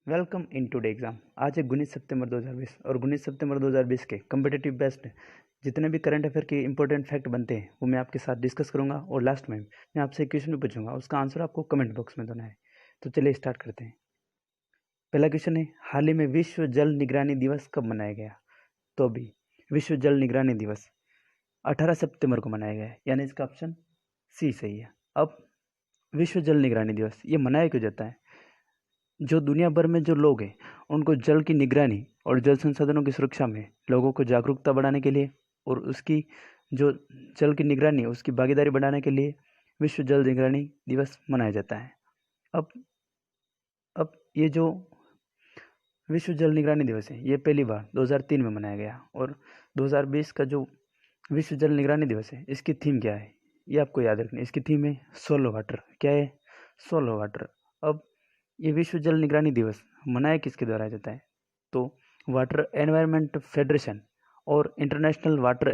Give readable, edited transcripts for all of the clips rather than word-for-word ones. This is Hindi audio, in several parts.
Welcome in today exam. आज है 19 सितंबर 2020 और 19 सितंबर 2020 के कम्पिटेटिव बेस्ड जितने भी करंट अफेयर के इंपॉर्टेंट फैक्ट बनते हैं वो मैं आपके साथ डिस्कस करूंगा और लास्ट में मैं आपसे एक क्वेश्चन भी पूछूंगा, उसका आंसर आपको कमेंट बॉक्स में देना है। तो चलिए स्टार्ट करते हैं। पहला क्वेश्चन है, हाल ही में विश्व जल निगरानी दिवस कब मनाया गया? तो अभी विश्व जल निगरानी दिवस 18 सितंबर को मनाया गया है, यानी इसका ऑप्शन सी सही है। अब विश्व जल निगरानी दिवस ये मनाया क्यों जाता है? जो दुनिया भर में जो लोग हैं उनको जल की निगरानी और जल संसाधनों की सुरक्षा में लोगों को जागरूकता बढ़ाने के लिए और उसकी जो जल की निगरानी है उसकी भागीदारी बढ़ाने के लिए विश्व जल निगरानी दिवस मनाया जाता है। अब ये जो विश्व जल निगरानी दिवस है ये पहली बार 2003 में मनाया गया और 2020 का जो विश्व जल निगरानी दिवस है इसकी थीम क्या है ये आपको याद रखना है। इसकी थीम है सोलो वाटर। क्या है? Solo water. अब ये विश्व जल निगरानी दिवस मनाया किसके द्वारा जाता है? तो वाटर एनवायरनमेंट फेडरेशन और इंटरनेशनल वाटर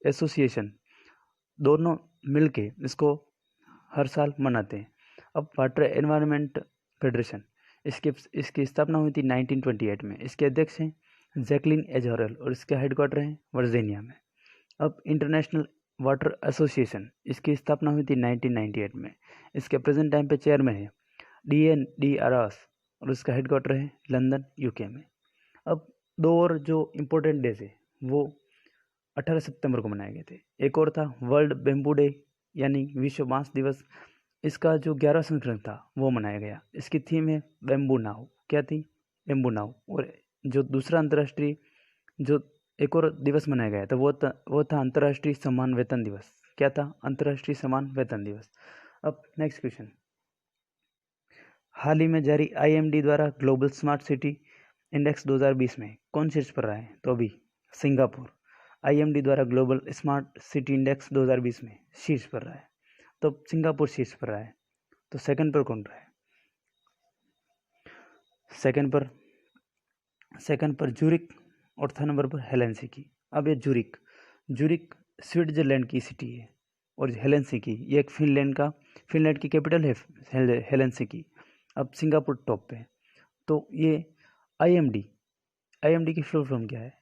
एसोसिएशन दोनों मिलके इसको हर साल मनाते हैं। अब वाटर एनवायरनमेंट फेडरेशन इसकी स्थापना हुई थी 1928 में। इसके अध्यक्ष हैं जैकलिन एजोरल और इसका हेडक्वार्टर है वर्जीनिया में। अब इंटरनेशनल वाटर एसोसिएशन इसकी स्थापना हुई थी 1998 में। इसके प्रेजेंट टाइम पे चेयरमैन है DNDRS और उसका हेडक्वार्टर है लंदन यूके में। अब दो और जो इम्पोर्टेंट डेज है वो 18 सितंबर को मनाए गए थे। एक और था वर्ल्ड बेम्बू डे यानी विश्व बांस दिवस। इसका जो 11वां संस्करण था वो मनाया गया। इसकी थीम है बेम्बू नाव। क्या थी? बेम्बू नाव। और जो दूसरा अंतर्राष्ट्रीय जो एक और दिवस मनाया गया था वो था अंतर्राष्ट्रीय समान वेतन दिवस। क्या था? अंतर्राष्ट्रीय समान वेतन दिवस। अब नेक्स्ट क्वेश्चन, हाल ही में जारी IMD द्वारा ग्लोबल स्मार्ट सिटी इंडेक्स 2020 में कौन शीर्ष पर रहा है? तो अभी सिंगापुर IMD द्वारा ग्लोबल स्मार्ट सिटी इंडेक्स 2020 में शीर्ष पर रहा है। तो सिंगापुर शीर्ष पर रहा है। तो सेकंड पर कौन रहा है? सेकंड पर जूरिक और थर्ड नंबर पर हेलेंसिकी। अब ये जूरिक स्विट्जरलैंड की सिटी है और हेलेंसिकी ये एक फिनलैंड की कैपिटल है हेलेंसिकी। अब सिंगापुर टॉप पे। तो ये IMD की फुल फॉर्म क्या है?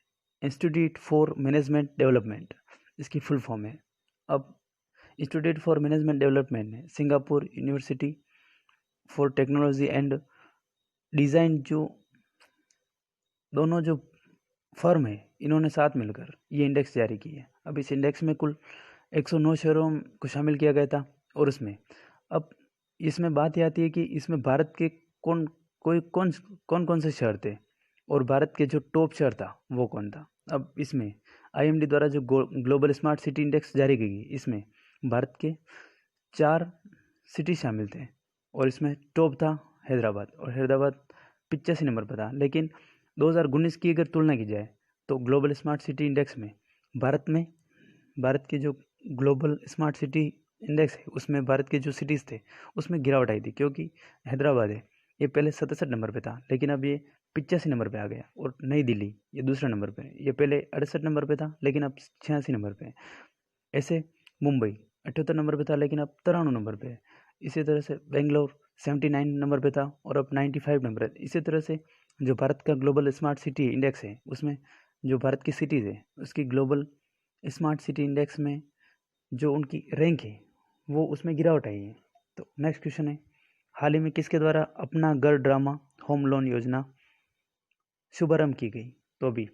इंस्टीट्यूट फॉर मैनेजमेंट डेवलपमेंट इसकी फुल फॉर्म है। अब इंस्टीट्यूट फॉर मैनेजमेंट डेवलपमेंट ने Singapore university for technology and design जो दोनों जो फर्म है इन्होंने साथ मिलकर ये इंडेक्स जारी की है। अब इस इंडेक्स में कुल 109 शहरों को शामिल किया गया था और इसमें बात ये आती है कि इसमें भारत के कौन कौन से शहर थे और भारत के जो टॉप शहर था वो कौन था। अब इसमें IMD द्वारा जो ग्लोबल स्मार्ट सिटी इंडेक्स जारी की गई इसमें भारत के 4 सिटी शामिल थे और इसमें टॉप था हैदराबाद और हैदराबाद 85 नंबर पर था। लेकिन 2019 की अगर तुलना की जाए तो ग्लोबल स्मार्ट सिटी इंडेक्स में भारत के जो ग्लोबल स्मार्ट सिटी इंडेक्स है उसमें भारत के जो सिटीज़ थे उसमें गिरावट आई थी, क्योंकि हैदराबाद है ये पहले 67 नंबर पे था लेकिन अब ये 85 नंबर पे आ गया। और नई दिल्ली ये दूसरा नंबर पे है, ये पहले 68 नंबर पे था लेकिन अब 86 नंबर पे है। ऐसे मुंबई 78 नंबर पे था लेकिन अब 93 नंबर पे है। इसी तरह से बेंगलोर 79 नंबर पे था और अब 95 नंबर है। इसी तरह से जो भारत का ग्लोबल स्मार्ट सिटी इंडेक्स है उसमें जो भारत की सिटीज़ है उसकी ग्लोबल स्मार्ट सिटी इंडेक्स में जो उनकी रैंक है वो उसमें गिरावट आई है। तो नेक्स्ट क्वेश्चन है, हाल ही में किसके द्वारा अपना घर ड्रामा होम लोन योजना शुभारंभ की गई? तो अभी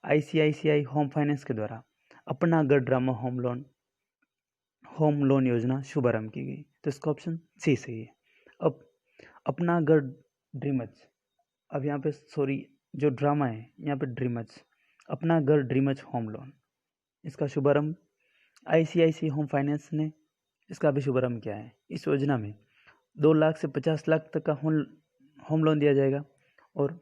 ICICI होम फाइनेंस के द्वारा अपना घर ड्रामा होम लोन योजना शुभारंभ की गई। तो इसका ऑप्शन सी सही है। अब अपना घर ड्रीमच, अब यहाँ पे जो ड्रामा है यहाँ पे ड्रीमच, अपना घर ड्रीमच होम लोन इसका शुभारंभ ICICI होम फाइनेंस ने इसका भी शुभारंभ किया है। इस योजना में 2 लाख से 50 लाख तक का होम लोन दिया जाएगा। और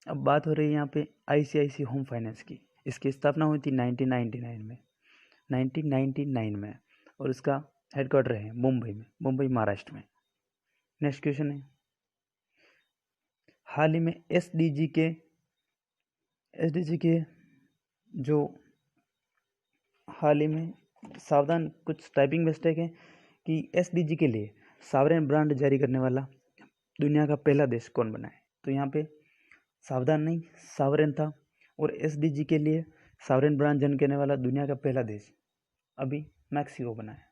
अब बात हो रही है यहाँ पे ICICI होम फाइनेंस की। इसकी स्थापना हुई थी 1999 में और इसका हेडक्वार्टर है मुंबई महाराष्ट्र में। नेक्स्ट क्वेश्चन है, हाल ही में SDG के जो हाल ही में सावधान कुछ टाइपिंग मिस्टेक है कि SDG के लिए सावरेन ब्रांड जारी करने वाला दुनिया का पहला देश कौन बना है? तो यहाँ पे सावधान नहीं, सावरेन था। और एसडीजी के लिए सावरेन ब्रांड जन कहने वाला दुनिया का पहला देश अभी मैक्सिको बना है।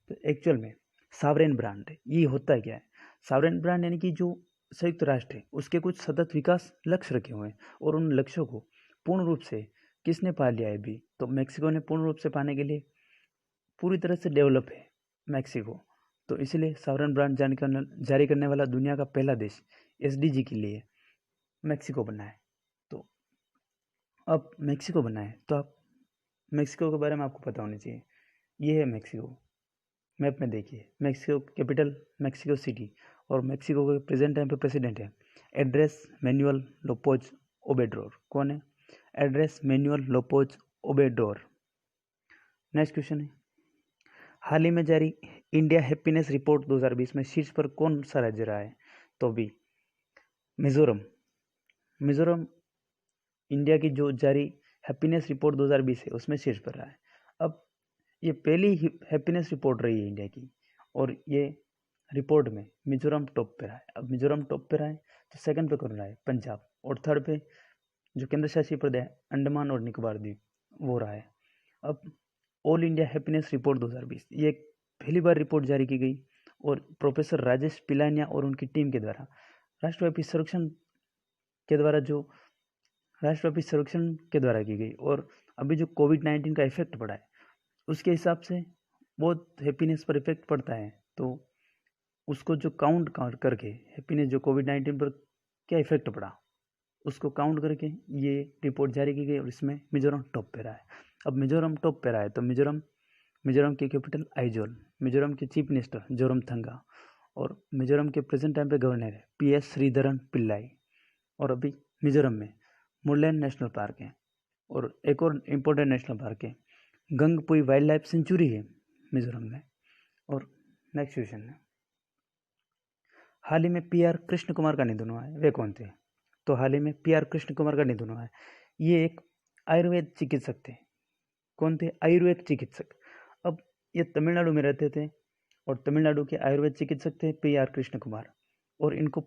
तो एक्चुअल में सावरेन ब्रांड ये होता है क्या है? सावरेन ब्रांड यानी कि जो संयुक्त राष्ट्र है उसके कुछ सतत विकास लक्ष्य रखे हुए हैं, और उन लक्ष्यों को पूर्ण रूप से किसने पा लिया है अभी? तो मैक्सिको ने पूर्ण रूप से पाने के लिए पूरी तरह से डेवलप है मैक्सिको। तो इसलिए सावरेन ब्रांड जारी करने वाला दुनिया का पहला देश एसडीजी के लिए मैक्सिको बना है। तो अब मैक्सिको बना है तो आप मैक्सिको के बारे में आपको पता होना चाहिए। ये है मैक्सिको, मैप में देखिए। मैक्सिको कैपिटल मैक्सिको सिटी, और मैक्सिको के प्रेजेंट टाइम पे प्रेसिडेंट है एड्रेस मैनुअल लोपोज ओबेड्रोर। कौन है? Andres Manuel Lopez Obrador. Next question है, हाल ही में जारी इंडिया हैप्पीनेस रिपोर्ट 2020 में शीर्ष पर कौन सा राज्य रहा है? तो भी मिजोरम। मिजोरम इंडिया की जो जारी हैप्पीनेस रिपोर्ट 2020 है उसमें शीर्ष पर रहा है। अब ये पहली हैप्पीनेस रिपोर्ट रही है इंडिया की, और ये रिपोर्ट में मिजोरम टॉप पे रहा है। अब मिजोरम टॉप पे रहा है तो सेकंड पे कौन रहा है? पंजाब। और थर्ड पे जो केंद्र शासित प्रदेश अंडमान और निकोबार द्वीप वो रहा है। अब ऑल इंडिया हैप्पीनेस रिपोर्ट 2020 ये पहली बार रिपोर्ट जारी की गई, और प्रोफेसर राजेश पिलानिया और उनकी टीम के द्वारा राष्ट्रव्यापी सर्वेक्षण के द्वारा की गई। और अभी जो कोविड-19 का इफेक्ट पड़ा है उसके हिसाब से बहुत हैप्पीनेस पर इफेक्ट पड़ता है, तो उसको जो काउंट करके हैप्पीनेस जो कोविड-19 पर क्या इफेक्ट पड़ा उसको काउंट करके ये रिपोर्ट जारी की गई, और इसमें मिजोरम टॉप पे रहा है। अब मिजोरम टॉप पे रहा है तो मिजोरम की कैपिटल आइजोल, मिजोरम के चीफ मिनिस्टर जोरमथंगा, और मिजोरम के प्रेजेंट टाइम पे गवर्नर है PS श्रीधरन पिल्लाई। और अभी मिजोरम में मुरलैंड नेशनल पार्क है, और एक और इम्पोर्टेंट नेशनल पार्क है गंगपुई वाइल्ड लाइफ सेंचुरी है मिजोरम में। और नेक्स्ट क्वेश्चन है, हाल ही में PR कृष्ण कुमार का निधन हुआ है, वे कौन थे? तो हाल ही में PR कृष्ण कुमार का निधन हुआ है। ये एक आयुर्वेद चिकित्सक थे। कौन थे? आयुर्वेद चिकित्सक। अब ये तमिलनाडु में रहते थे, और तमिलनाडु के आयुर्वेद चिकित्सक थे PR कृष्ण कुमार, और इनको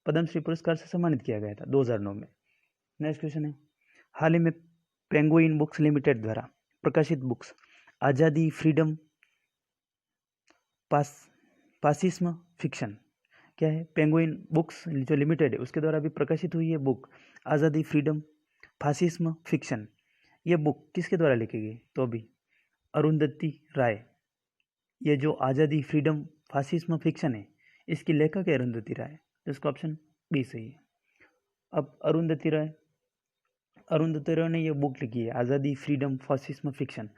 पद्मश्री पुरस्कार से सम्मानित किया गया था 2009 में। नेक्स्ट क्वेश्चन है, हाल ही में पेंगुइन बुक्स लिमिटेड द्वारा प्रकाशित बुक्स आज़ादी, फ्रीडम, फासिज्म, फिक्शन क्या है? पेंगुइन बुक्स जो लिमिटेड है उसके द्वारा भी प्रकाशित हुई है बुक आज़ादी, फ्रीडम, फासिज्म, फिक्शन। ये बुक किसके द्वारा लिखी गई? तो अभी अरुंधति राय। ये जो आज़ादी, फ्रीडम, फासिज्म, फिक्शन है इसकी लेखक है अरुंधति राय, तो इसका ऑप्शन बी सही है। अब अरुंधति राय ने ये बुक लिखी है आज़ादी, फ्रीडम, फासिज्म, फिक्शन।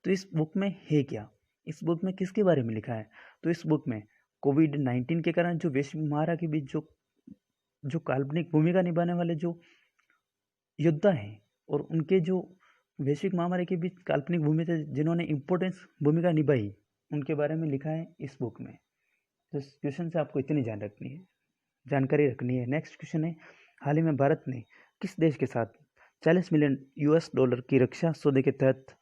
तो इस बुक में है क्या? इस बुक में किसके बारे में लिखा है? तो इस बुक में कोविड-19 के कारण जो वैश्विक महामारी के बीच जो काल्पनिक भूमिका निभाने वाले जो योद्धा हैं, और उनके जो वैश्विक महामारी के बीच काल्पनिक भूमिका जिन्होंने इम्पोर्टेंस भूमिका निभाई उनके बारे में लिखा है इस बुक में। तो इस क्वेश्चन से आपको इतनी जानकारी रखनी है। नेक्स्ट क्वेश्चन है, हाल ही में भारत ने किस देश के साथ $40 मिलियन की रक्षा सौदे के तहत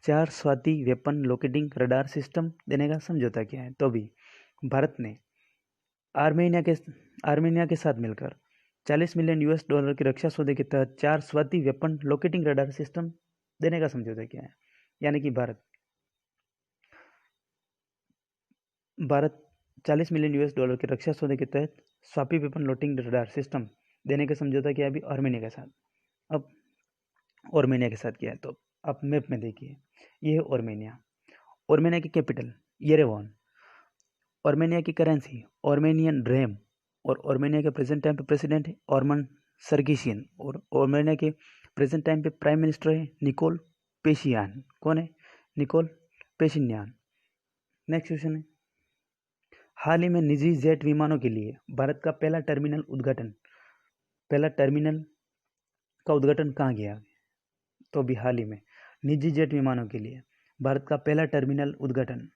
4 Swati weapon locating radar system देने का समझौता किया है? तो अभी भारत ने आर्मेनिया के साथ मिलकर $40 मिलियन की रक्षा सौदे के तहत 4 Swati weapon locating radar system देने का समझौता किया है। यानी कि भारत $40 मिलियन के रक्षा सौदे के तहत Swati weapon locating radar system देने का समझौता किया अभी आर्मेनिया के साथ। अब आर्मेनिया के साथ किया है, तो आप मैप में देखिए, ये है आर्मेनिया की कैपिटल येरेवन, आर्मेनिया की करेंसी आर्मेनियन ड्रेम, और आर्मेनिया के प्रेजेंट टाइम पे प्रेसिडेंट है ऑर्मन सर्गिशियन, और आर्मेनिया के प्रेजेंट टाइम पे प्राइम मिनिस्टर है निकोल पेशियान। कौन है? निकोल पेशिन्यान। नेक्स्ट क्वेश्चन है, हाल ही में निजी जेट विमानों के लिए भारत का पहला टर्मिनल का उद्घाटन कहाँ किया? तो अभी हाल ही में निजी जेट विमानों के लिए भारत का पहला टर्मिनल उद्घाटन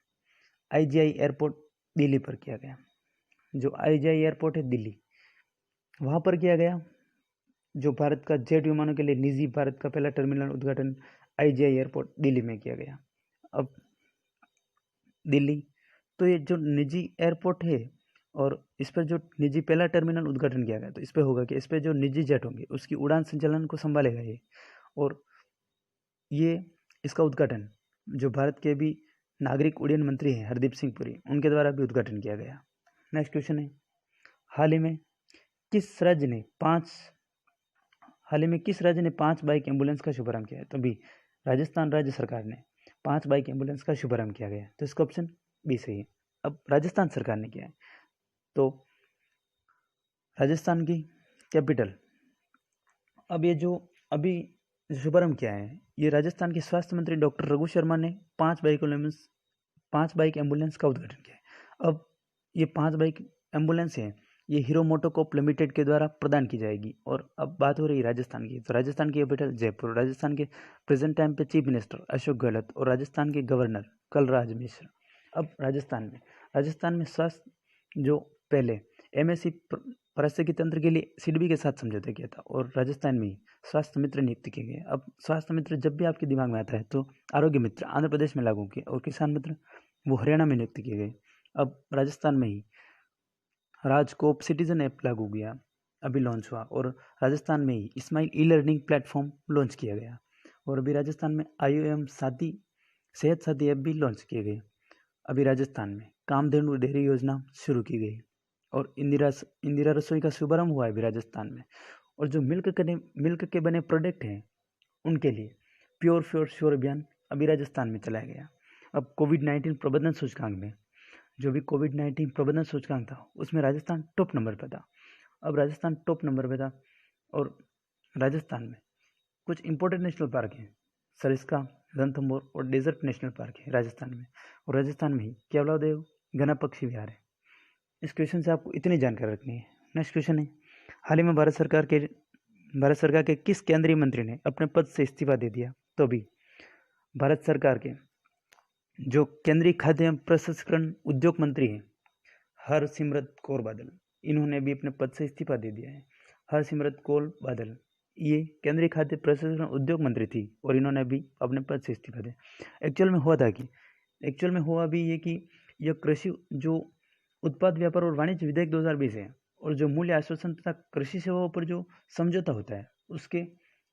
IGI एयरपोर्ट दिल्ली पर किया गया। जो IGI एयरपोर्ट है दिल्ली, वहाँ पर किया गया। जो भारत का जेट विमानों के लिए निजी भारत का पहला टर्मिनल उद्घाटन IGI एयरपोर्ट दिल्ली में किया गया। अब दिल्ली, तो ये जो निजी एयरपोर्ट है और इस पर जो निजी पहला टर्मिनल उद्घाटन किया गया, तो इस पर होगा कि इस पर जो निजी जेट होंगे उसकी उड़ान संचालन को संभालेगा ये, और ये इसका उद्घाटन जो भारत के भी नागरिक उड्डयन मंत्री हैं हरदीप सिंह पुरी, उनके द्वारा भी उद्घाटन किया गया। नेक्स्ट क्वेश्चन है, हाल ही में किस राज्य ने 5 बाइक एम्बुलेंस का शुभारंभ किया है? तो भी राजस्थान राज्य सरकार ने 5 बाइक एम्बुलेंस का शुभारंभ किया गया है, तो इसका ऑप्शन बी सही है। अब राजस्थान सरकार ने किया है, तो राजस्थान की कैपिटल, अब ये जो अभी शुभारंभ किया है, ये राजस्थान के स्वास्थ्य मंत्री डॉक्टर रघु शर्मा ने 5 बाइक एम्बुलेंस का उद्घाटन किया है। अब ये 5 बाइक एम्बुलेंस हैं, ये हीरो मोटोकॉर्प लिमिटेड के द्वारा प्रदान की जाएगी। और अब बात हो रही है राजस्थान की, तो राजस्थान की कैपिटल जयपुर, राजस्थान के प्रेजेंट टाइम पे चीफ मिनिस्टर अशोक गहलोत और राजस्थान के गवर्नर कलराज मिश्र। अब राजस्थान में स्वास्थ्य जो पहले MSc पारिस्थितिकी तंत्र के लिए सिडबी के साथ समझौता किया था, और राजस्थान में ही स्वास्थ्य मित्र नियुक्त किए गए। अब स्वास्थ्य मित्र जब भी आपके दिमाग में आता है तो आरोग्य मित्र आंध्र प्रदेश में लागू किए, और किसान मित्र वो हरियाणा में नियुक्त किए गए। अब राजस्थान में ही राजकोप सिटीजन ऐप लागू किया, अभी लॉन्च हुआ, और राजस्थान में ही स्माइल ई-लर्निंग प्लेटफॉर्म लॉन्च किया गया, और अभी राजस्थान में IOM सेहत साथी ऐप भी लॉन्च किए गए। अभी राजस्थान में कामधेनु डेयरी योजना शुरू की गई, और इंदिरा रसोई का शुभारंभ हुआ है अभी राजस्थान में। और जो मिल्क के बने प्रोडक्ट हैं उनके लिए प्योर श्योर अभियान अभी राजस्थान में चलाया गया। अब कोविड-19 प्रबंधन सूचकांक में, जो भी कोविड-19 प्रबंधन सूचकांक था उसमें राजस्थान टॉप नंबर पर था। अब राजस्थान टॉप नंबर पर था, और राजस्थान में कुछ इंपॉर्टेंट नेशनल पार्क हैं, सरिस्का, रणथंभौर और डेजर्ट नेशनल पार्क है राजस्थान में, और राजस्थान में ही केवलादेव घना पक्षी विहार है। इस क्वेश्चन से आपको इतनी जानकारी रखनी है। नेक्स्ट क्वेश्चन है, हाल ही में भारत सरकार के किस केंद्रीय मंत्री ने अपने पद से इस्तीफा दे दिया? तो भी भारत सरकार के जो केंद्रीय खाद्य एवं प्रसंस्करण उद्योग मंत्री हैं हरसिमरत कौर बादल, इन्होंने भी अपने पद से इस्तीफा दे दिया है। हरसिमरत कौर बादल ये केंद्रीय खाद्य प्रसंस्करण उद्योग मंत्री थी, और इन्होंने भी अपने पद से इस्तीफा दिया। एक्चुअल में हुआ भी ये कि यह कृषि जो उत्पाद व्यापार और वाणिज्य विधेयक 2020 है, और जो मूल्य आश्वासन तथा कृषि सेवाओं पर जो समझौता होता है उसके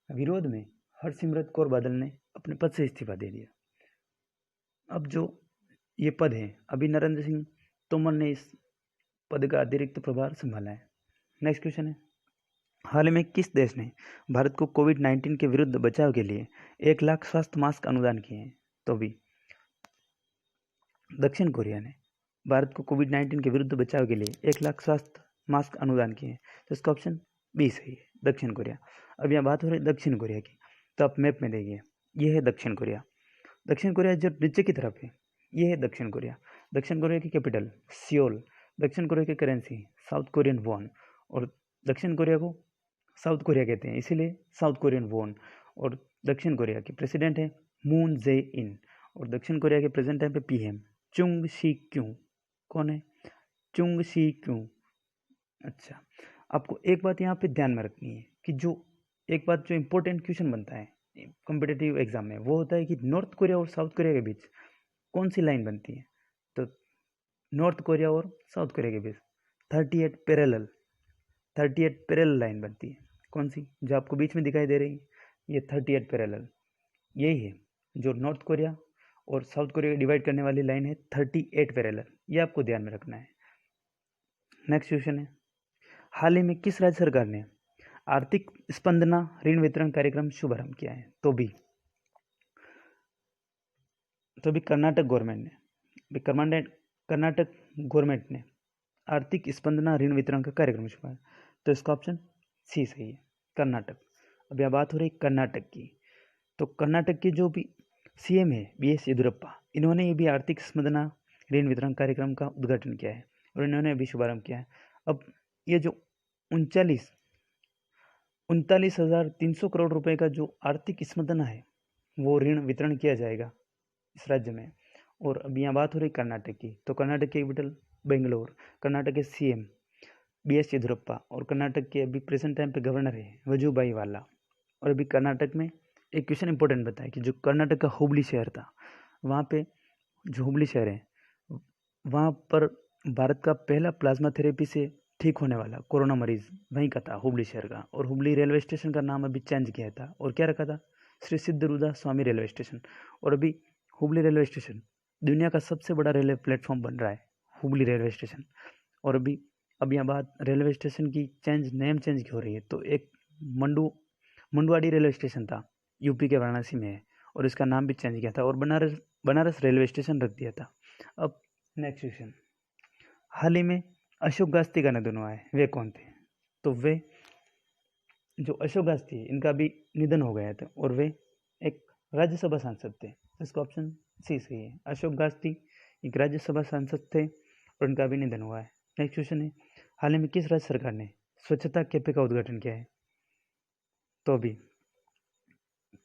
विरोध में हरसिमरत कौर बादल ने अपने पद से इस्तीफा दे दिया। अब जो ये पद है, अभी नरेंद्र सिंह तोमर ने इस पद का अतिरिक्त प्रभार संभाला है। नेक्स्ट क्वेश्चन है, हाल ही में किस देश ने भारत को कोविड-19 के विरुद्ध बचाव के लिए 1 लाख स्वास्थ्य मास्क अनुदान किए हैं? तो भी दक्षिण कोरिया ने भारत को कोविड-19 के विरुद्ध बचाव के लिए 1 लाख स्वास्थ्य मास्क अनुदान किए हैं, तो इसका ऑप्शन बी सही है, दक्षिण कोरिया। अब यहाँ बात हो रही है दक्षिण कोरिया की, तो आप मैप में देखिए, ये है दक्षिण कोरिया। दक्षिण कोरिया जो नीचे की तरफ है ये है दक्षिण कोरिया। दक्षिण कोरिया की कैपिटल सियोल, दक्षिण कोरिया की करेंसी साउथ कोरियन वॉन, और दक्षिण कोरिया को साउथ कोरिया कहते हैं इसीलिए साउथ कोरियन वॉन। और दक्षिण कोरिया के प्रेसिडेंट है मून जे इन, और दक्षिण कोरिया के प्रेजेंट टाइम पे PM चुंग शी क्यू। कौन है? चुंग शी क्यू। अच्छा, आपको एक बात यहाँ पे ध्यान में रखनी है कि जो इम्पोर्टेंट क्वेश्चन बनता है कॉम्पिटिटिव एग्जाम में, वो होता है कि नॉर्थ कोरिया और साउथ कोरिया के बीच कौन सी लाइन बनती है? तो नॉर्थ कोरिया और साउथ कोरिया के बीच 38 पैरेलल लाइन बनती है। कौन सी? जो आपको बीच में दिखाई दे रही है, ये 38 पैरेलल, यही है जो नॉर्थ कोरिया और साउथ कोरिया को डिवाइड करने वाली लाइन है 38 पैरेलल, ये आपको ध्यान में रखना है। नेक्स्ट क्वेश्चन है, हाल ही में किस राज्य सरकार ने आर्थिक स्पंदना ऋण वितरण कार्यक्रम शुभारंभ किया है? तो भी कर्नाटक गवर्नमेंट ने आर्थिक स्पंदना ऋण वितरण का कार्यक्रम शुभारंभ, तो इसका ऑप्शन सी सही है, कर्नाटक। अब यह बात हो रही कर्नाटक की, तो कर्नाटक के जो भी CM है BS येदियुरप्पा, इन्होंने ये भी आर्थिक स्पंदना ऋण वितरण कार्यक्रम का उद्घाटन किया है, और इन्होंने अभी शुभारंभ किया है। अब ये जो 39,300 करोड़ रुपए का जो आर्थिक स्पंदना है वो ऋण वितरण किया जाएगा इस राज्य में। और अब यहाँ बात हो रही कर्नाटक की, तो कर्नाटक की कैपिटल बेंगलोर, कर्नाटक के CM BS येदियुरप्पा, और कर्नाटक के अभी प्रेजेंट टाइम पे गवर्नर है वजुभाई वाला। और अभी कर्नाटक में एक क्वेश्चन इंपॉर्टेंट बताया कि जो कर्नाटक का हुबली शहर था, वहाँ पे जो हुबली शहर है वहाँ पर भारत का पहला प्लाज्मा थेरेपी से ठीक होने वाला कोरोना मरीज वहीं का था, हुबली शहर का। और हुबली रेलवे स्टेशन का नाम अभी चेंज किया था और क्या रखा था, श्री सिद्धरूदा स्वामी रेलवे स्टेशन। और अभी हुबली रेलवे स्टेशन दुनिया का सबसे बड़ा रेलवे प्लेटफॉर्म बन रहा है, हुबली रेलवे स्टेशन। और अब यहाँ बात रेलवे स्टेशन की नेम चेंज की हो रही है। तो एक मंडुआडी रेलवे स्टेशन था, यूपी के वाराणसी में है, और इसका नाम भी चेंज किया था और बनारस रेलवे स्टेशन रख दिया था। अब नेक्स्ट क्वेश्चन, हाल ही में अशोक गास्ती का निधन हुआ है, वे कौन थे? तो वे जो अशोक गास्ती इनका भी निधन हो गया था और वे एक राज्यसभा सांसद थे। इसका ऑप्शन सी सही है। अशोक गास्ती एक राज्यसभा सांसद थे और इनका भी निधन हुआ है। नेक्स्ट क्वेश्चन है, हाल ही में किस राज्य सरकार ने स्वच्छता कैफे का उद्घाटन किया है? तो अभी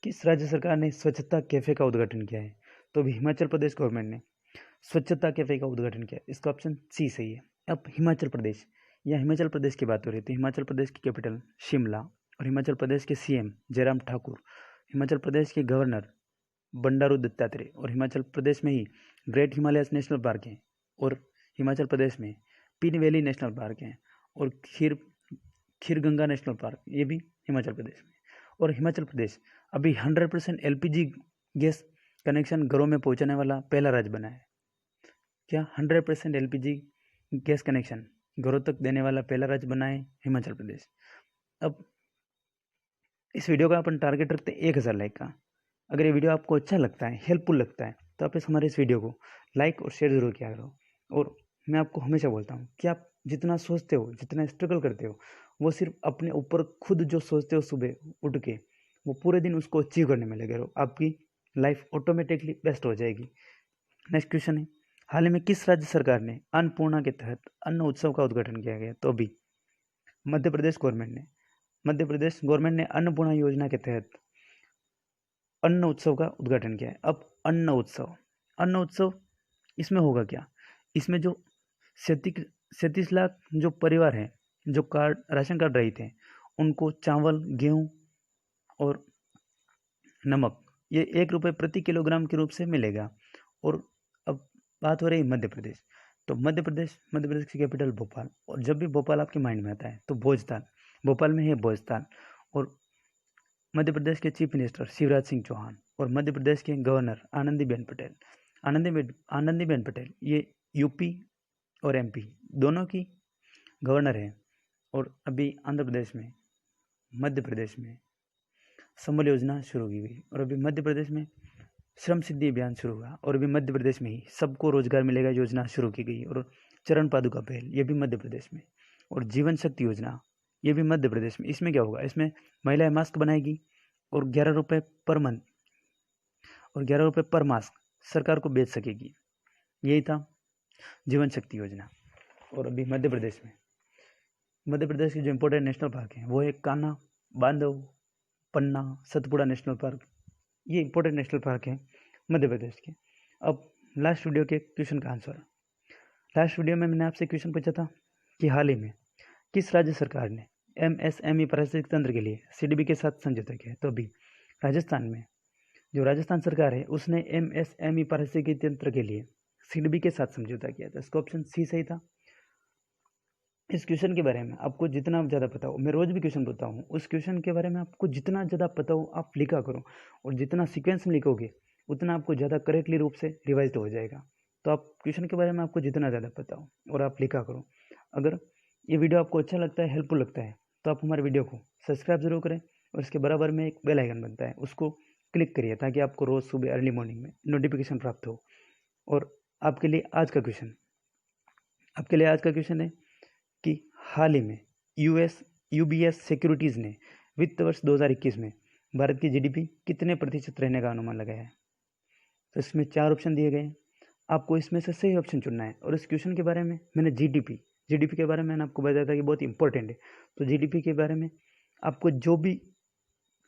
किस राज्य सरकार ने स्वच्छता कैफे का उद्घाटन किया है? तो अभी हिमाचल प्रदेश गवर्नमेंट ने स्वच्छता कैफे का उद्घाटन किया। इसका ऑप्शन सी सही है। अब हिमाचल प्रदेश, या हिमाचल प्रदेश की बात हो रही थी, हिमाचल प्रदेश की कैपिटल शिमला और हिमाचल प्रदेश के सीएम जयराम ठाकुर, हिमाचल प्रदेश के गवर्नर बंडारू दत्तात्रेय, और हिमाचल प्रदेश में ही ग्रेट हिमालयस नेशनल पार्क है, और हिमाचल प्रदेश में पिन वैली नेशनल पार्क है, और खीरगंगा नेशनल पार्क, ये भी हिमाचल प्रदेश में। और हिमाचल प्रदेश अभी 100% एलपीजी गैस कनेक्शन घरों में पहुंचाने वाला पहला राज्य बना है। क्या 100% एलपीजी गैस कनेक्शन घरों तक देने वाला पहला राज्य बना है हिमाचल प्रदेश। अब इस वीडियो का अपन टारगेट रखते हैं 1000 लाइक का। अगर ये वीडियो आपको अच्छा लगता है, हेल्पफुल लगता है, तो आप हमारे इस वीडियो को लाइक और शेयर जरूर किया करो। और मैं आपको हमेशा बोलता हूँ कि आप जितना सोचते हो, जितना स्ट्रगल करते हो, वो सिर्फ अपने ऊपर खुद जो सोचते हो सुबह उठ के, वो पूरे दिन उसको अचीव करने में लगे रहो, आपकी लाइफ ऑटोमेटिकली बेस्ट हो जाएगी। नेक्स्ट क्वेश्चन है, हाल ही में किस राज्य सरकार ने अन्नपूर्णा के तहत अन्न उत्सव का उद्घाटन किया गया? तो अभी मध्य प्रदेश गवर्नमेंट ने अन्नपूर्णा योजना के तहत अन्न उत्सव का उद्घाटन किया है। अब अन्न उत्सव इसमें होगा क्या? इसमें जो 37 लाख जो परिवार हैं, जो राशन कार्ड रहित हैं, उनको चावल, गेहूं और नमक ये 1 रुपये प्रति किलोग्राम के रूप से मिलेगा। और अब बात हो रही है मध्य प्रदेश। तो मध्य प्रदेश की कैपिटल भोपाल, और जब भी भोपाल आपके माइंड में आता है तो भोजताल, भोपाल में है भोजताल। और मध्य प्रदेश के चीफ मिनिस्टर शिवराज सिंह चौहान और मध्य प्रदेश के गवर्नर आनंदीबेन पटेल ये यूपी और एमपी दोनों की गवर्नर हैं। और अभी आंध्र प्रदेश में, मध्य प्रदेश में संबल योजना शुरू की गई, और अभी मध्य प्रदेश में श्रम सिद्धि अभियान शुरू हुआ, और अभी मध्य प्रदेश में ही सबको रोजगार मिलेगा योजना शुरू की गई, और चरण पादुका पहल ये भी मध्य प्रदेश में, और जीवन शक्ति योजना ये भी मध्य प्रदेश में। इसमें क्या होगा, इसमें महिलाएं मास्क बनाएगी और 11 रुपये पर मंथ और 11 रुपये पर मास्क सरकार को बेच सकेगी। यही था जीवन शक्ति योजना। और अभी मध्य प्रदेश की जो इम्पोर्टेंट नेशनल पार्क है वो है कान्हा, बांधव, पन्ना, सतपुड़ा नेशनल पार्क, ये इंपॉर्टेंट नेशनल पार्क है मध्य प्रदेश के। अब लास्ट वीडियो के क्वेश्चन का आंसर, लास्ट वीडियो में मैंने आपसे क्वेश्चन पूछा था कि हाल ही में किस राज्य सरकार ने एमएसएमई पारिस्थितिक तंत्र के लिए सीडीबी के साथ समझौता किया है? तो अभी राजस्थान में जो राजस्थान सरकार है उसने एमएसएमई पारिस्थितिक तंत्र के लिए सीडीबी के साथ समझौता किया था। इसका ऑप्शन सी सही था। इस क्वेश्चन के बारे में आपको जितना ज़्यादा पता हो, मैं रोज भी क्वेश्चन पूछता हूँ, उस क्वेश्चन के बारे में आपको जितना ज़्यादा पता हो आप लिखा करो, और जितना सीक्वेंस में लिखोगे उतना आपको ज़्यादा करेक्टली रूप से रिवाइज हो जाएगा। तो आप क्वेश्चन के बारे में आपको जितना ज़्यादा पता हो और आप लिखा करो। अगर ये वीडियो आपको अच्छा लगता है, हेल्पफुल लगता है, तो आप हमारे वीडियो को सब्सक्राइब जरूर करें, और इसके बराबर में एक बेल आइकन बनता है, उसको क्लिक करिए ताकि आपको रोज़ सुबह अर्ली मॉर्निंग में नोटिफिकेशन प्राप्त हो। और आपके लिए आज का क्वेश्चन है कि हाल ही में यूबीएस सिक्योरिटीज़ ने वित्त वर्ष 2021 में भारत की जीडीपी कितने प्रतिशत रहने का अनुमान लगाया है? तो इसमें 4 ऑप्शन दिए गए हैं, आपको इसमें से सही ऑप्शन चुनना है। और इस क्वेश्चन के बारे में मैंने जीडीपी के बारे में मैंने आपको बताया था कि बहुत इंपॉर्टेंट है। तो जीडीपी के बारे में आपको जो भी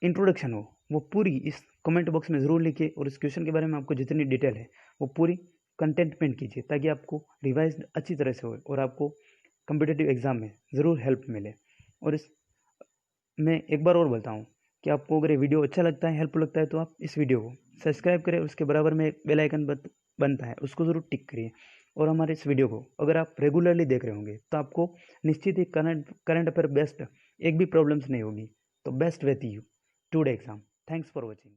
इंट्रोडक्शन हो वो पूरी इस कमेंट बॉक्स में ज़रूर लिखिए, और इस क्वेश्चन के बारे में आपको जितनी डिटेल है वो पूरी कंटेंटमेंट कीजिए ताकि आपको रिवाइज अच्छी तरह से हो और आपको कम्पिटिटिव एग्ज़ाम में ज़रूर हेल्प मिले। और मैं एक बार और बोलता हूँ कि आपको अगर ये वीडियो अच्छा लगता है, हेल्पफुल लगता है, तो आप इस वीडियो को सब्सक्राइब करें, उसके बराबर में एक बेल आइकन बनता है उसको ज़रूर टिक करिए। और हमारे इस वीडियो को अगर आप रेगुलरली देख रहे होंगे तो आपको निश्चित ही करंट अफेयर बेस्ट एक भी प्रॉब्लम्स नहीं होगी। तो best with you today exam. Thanks for watching.